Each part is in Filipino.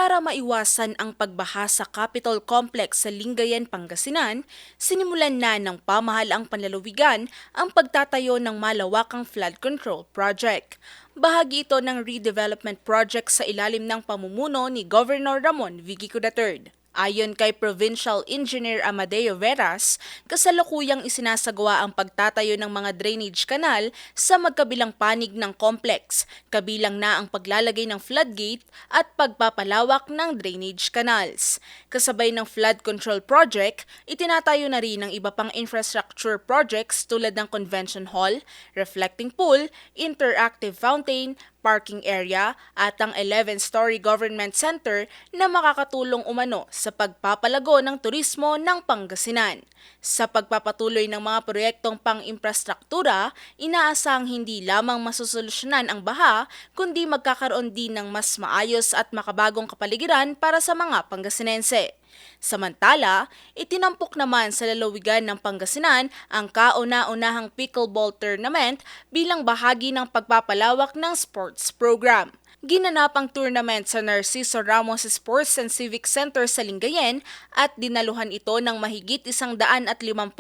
Para maiwasan ang pagbaha sa Capitol Complex sa Lingayen, Pangasinan, sinimulan na ng pamahalaang panlalawigan ang pagtatayo ng malawakang flood control project. Bahagi ito ng redevelopment project sa ilalim ng pamumuno ni Governor Ramon V. III. Ayon kay Provincial Engineer Amadeo Veras, kasalukuyang isinasagawa ang pagtatayo ng mga drainage canal sa magkabilang panig ng complex, kabilang na ang paglalagay ng floodgate at pagpapalawak ng drainage canals. Kasabay ng flood control project, itinatayo na rin ang iba pang infrastructure projects tulad ng convention hall, reflecting pool, interactive fountain, parking area at ang 11-story government center na makakatulong umano sa pagpapalago ng turismo ng Pangasinan. Sa pagpapatuloy ng mga proyektong pang-infrastruktura, inaasahang hindi lamang masusolusyonan ang baha, kundi magkakaroon din ng mas maayos at makabagong kapaligiran para sa mga Pangasinense. Samantala, itinampok naman sa lalawigan ng Pangasinan ang kauna-unahang pickleball tournament bilang bahagi ng pagpapalawak ng sports program. Ginanap ang tournament sa Narciso Ramos Sports and Civic Center sa Lingayen at dinaluhan ito ng mahigit 150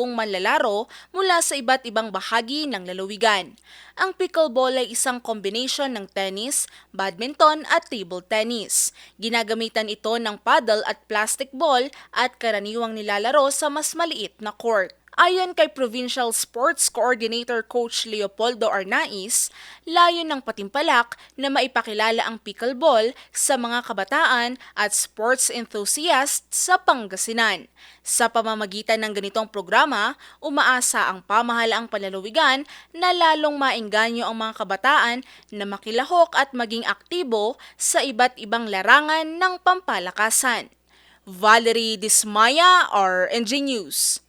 manlalaro mula sa iba't ibang bahagi ng lalawigan. Ang pickleball ay isang combination ng tennis, badminton at table tennis. Ginagamitan ito ng paddle at plastic ball at karaniwang nilalaro sa mas maliit na court. Ayon kay Provincial Sports Coordinator Coach Leopoldo Arnaiz, layon ng patimpalak na maipakilala ang pickleball sa mga kabataan at sports enthusiasts sa Pangasinan. Sa pamamagitan ng ganitong programa, umaasa ang pamahalaang panlalawigan na lalong maengganyo ang mga kabataan na makilahok at maging aktibo sa iba't ibang larangan ng pampalakasan. Valerie Dismaya, RNG News.